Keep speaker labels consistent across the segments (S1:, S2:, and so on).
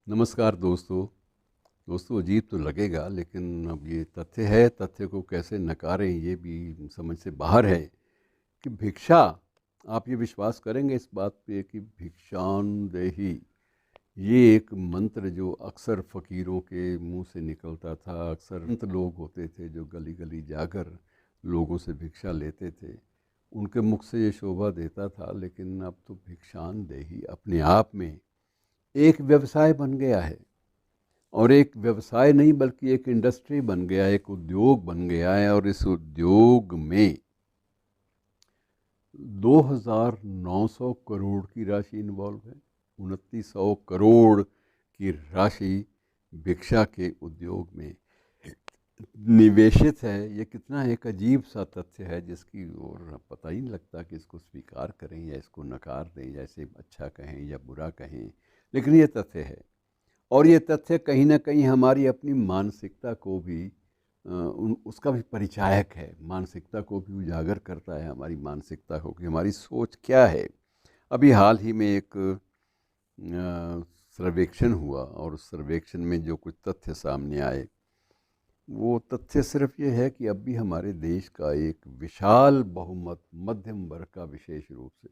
S1: नमस्कार दोस्तों। दोस्तों, अजीब तो लगेगा लेकिन अब ये तथ्य है, तथ्य को कैसे नकारें ये भी समझ से बाहर है कि भिक्षा, आप ये विश्वास करेंगे इस बात पे कि भिक्षांदेही, ये एक मंत्र जो अक्सर फ़कीरों के मुंह से निकलता था। अक्सर संत लोग होते थे जो गली गली जाकर लोगों से भिक्षा लेते थे, उनके मुख से ये शोभा देता था। लेकिन अब तो भिक्षांदेही अपने आप में एक व्यवसाय बन गया है, और एक व्यवसाय नहीं बल्कि एक इंडस्ट्री बन गया है, एक उद्योग बन गया है। और इस उद्योग में 2,900 करोड़ की राशि इन्वॉल्व है। 2,900 करोड़ की राशि भिक्षा के उद्योग में निवेशित है। ये कितना एक अजीब सा तथ्य है जिसकी ओर पता ही नहीं लगता कि इसको स्वीकार करें या इसको नकार दें या इसे अच्छा कहें या बुरा कहें, लेकिन ये तथ्य है। और ये तथ्य कहीं ना कहीं हमारी अपनी मानसिकता को भी उसका भी परिचायक है, मानसिकता को भी उजागर करता है, हमारी मानसिकता को कि हमारी सोच क्या है। अभी हाल ही में एक सर्वेक्षण हुआ, और उस सर्वेक्षण में जो कुछ तथ्य सामने आए, वो तथ्य सिर्फ ये है कि अब भी हमारे देश का एक विशाल बहुमत मध्यम वर्ग का, विशेष रूप से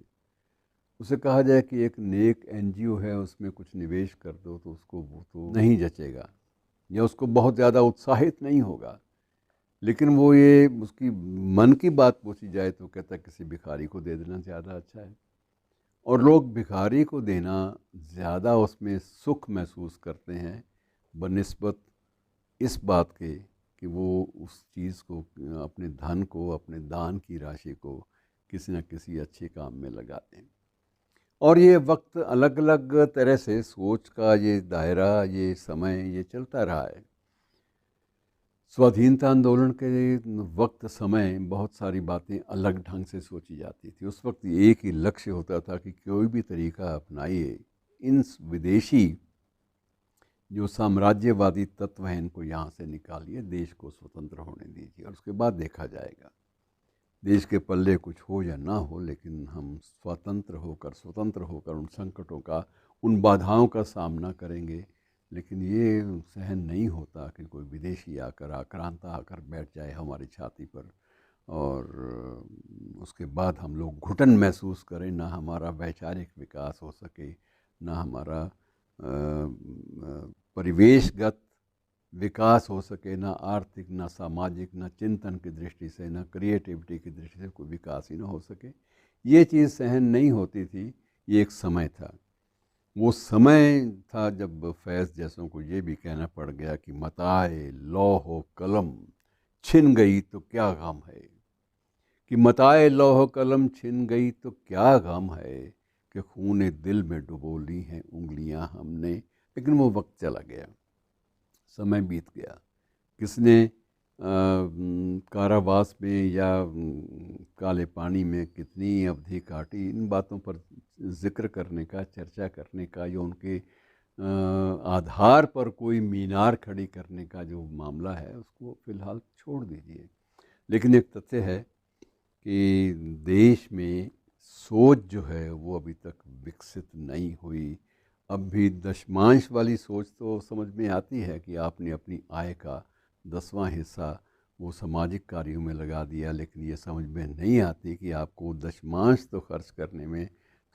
S1: उसे कहा जाए कि एक नेक एनजीओ है उसमें कुछ निवेश कर दो तो उसको वो तो नहीं जचेगा या उसको बहुत ज़्यादा उत्साहित नहीं होगा। लेकिन वो ये उसकी मन की बात पूछी जाए तो कहता है किसी भिखारी को दे देना ज़्यादा अच्छा है। और लोग भिखारी को देना ज़्यादा उसमें सुख महसूस करते हैं बनिस्बत इस बात के कि वो उस चीज़ को, अपने धन को, अपने दान की राशि को किसी न किसी अच्छे काम में लगाते हैं। और ये वक्त अलग अलग तरह से सोच का ये दायरा, ये समय, ये चलता रहा है। स्वाधीनता आंदोलन के वक्त समय बहुत सारी बातें अलग ढंग से सोची जाती थी। उस वक्त एक ही लक्ष्य होता था कि कोई भी तरीका अपनाइए, इन विदेशी जो साम्राज्यवादी तत्व हैं इनको यहाँ से निकालिए, देश को स्वतंत्र होने दीजिए और उसके बाद देखा जाएगा। देश के पल्ले कुछ हो या ना हो, लेकिन हम स्वतंत्र होकर उन संकटों का, उन बाधाओं का सामना करेंगे। लेकिन ये सहन नहीं होता कि कोई विदेशी आकर, आक्रांता आकर बैठ जाए हमारी छाती पर, और उसके बाद हम लोग घुटन महसूस करें, ना हमारा वैचारिक विकास हो सके, ना हमारा परिवेशगत विकास हो सके, ना आर्थिक, ना सामाजिक, ना चिंतन की दृष्टि से, ना क्रिएटिविटी की दृष्टि से कोई विकास ही ना हो सके। ये चीज़ सहन नहीं होती थी। ये एक समय था, वो समय था जब फैज़ जैसों को ये भी कहना पड़ गया कि मताए लौह कलम छिन गई तो क्या गम है, कि मताए लौह कलम छिन गई तो क्या गम है, कि खूने दिल में डुबो ली हैं उंगलियां हमने। लेकिन वो वक्त चला गया, समय बीत गया। किसने कारावास में या काले पानी में कितनी अवधि काटी, इन बातों पर जिक्र करने का, चर्चा करने का, या उनके आधार पर कोई मीनार खड़ी करने का जो मामला है उसको फ़िलहाल छोड़ दीजिए। लेकिन एक तथ्य है कि देश में सोच जो है वो अभी तक विकसित नहीं हुई। अब भी दशमांश वाली सोच तो समझ में आती है कि आपने अपनी आय का 10वां हिस्सा वो सामाजिक कार्यों में लगा दिया, लेकिन ये समझ में नहीं आती कि आपको दशमांश तो खर्च करने में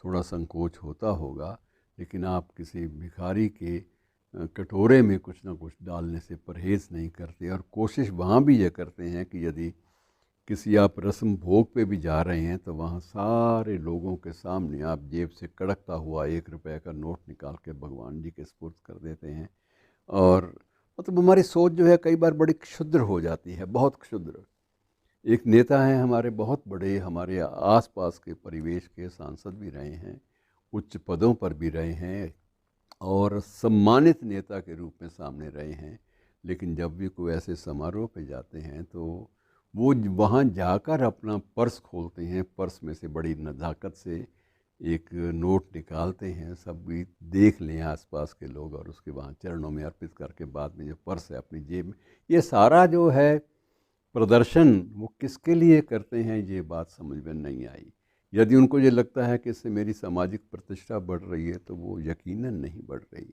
S1: थोड़ा संकोच होता होगा, लेकिन आप किसी भिखारी के कटोरे में कुछ ना कुछ डालने से परहेज़ नहीं करते। और कोशिश वहाँ भी ये करते हैं कि यदि किसी आप रस्म भोग पे भी जा रहे हैं तो वहाँ सारे लोगों के सामने आप जेब से कड़कता हुआ 1 रुपये का नोट निकाल के भगवान जी के सुपुर्द कर देते हैं। और मतलब हमारी सोच जो है कई बार बड़ी क्षुद्र हो जाती है, बहुत क्षुद्र। एक नेता हैं हमारे बहुत बड़े, हमारे आसपास के परिवेश के सांसद भी रहे हैं, उच्च पदों पर भी रहे हैं और सम्मानित नेता के रूप में सामने रहे हैं। लेकिन जब भी कोई ऐसे समारोह पे जाते हैं तो वो वहाँ जाकर अपना पर्स खोलते हैं, पर्स में से बड़ी नज़ाकत से एक नोट निकालते हैं, सब भी देख लें आसपास के लोग, और उसके वहाँ चरणों में अर्पित करके बाद में जो पर्स है अपनी जेब में। ये सारा जो है प्रदर्शन वो किसके लिए करते हैं, ये बात समझ में नहीं आई। यदि उनको ये लगता है कि इससे मेरी सामाजिक प्रतिष्ठा बढ़ रही है तो वो यकीनन नहीं बढ़ रही।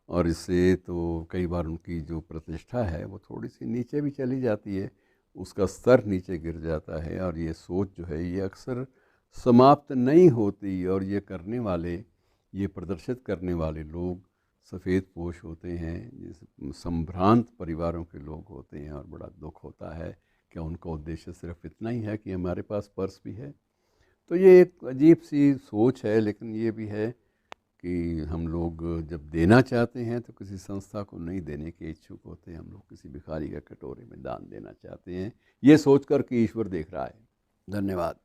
S1: और इससे तो कई बार उनकी जो प्रतिष्ठा है वो थोड़ी सी नीचे भी चली जाती है, उसका स्तर नीचे गिर जाता है। और ये सोच जो है ये अक्सर समाप्त नहीं होती, और ये करने वाले, ये प्रदर्शित करने वाले लोग सफ़ेद पोश होते हैं, संभ्रांत परिवारों के लोग होते हैं। और बड़ा दुख होता है कि उनका उद्देश्य सिर्फ इतना ही है कि हमारे पास पर्स भी है। तो ये एक अजीब सी सोच है, लेकिन ये भी है कि हम लोग जब देना चाहते हैं तो किसी संस्था को नहीं देने के इच्छुक होते हैं, हम लोग किसी भिखारी का कटोरे में दान देना चाहते हैं, ये सोचकर कि ईश्वर देख रहा है। धन्यवाद।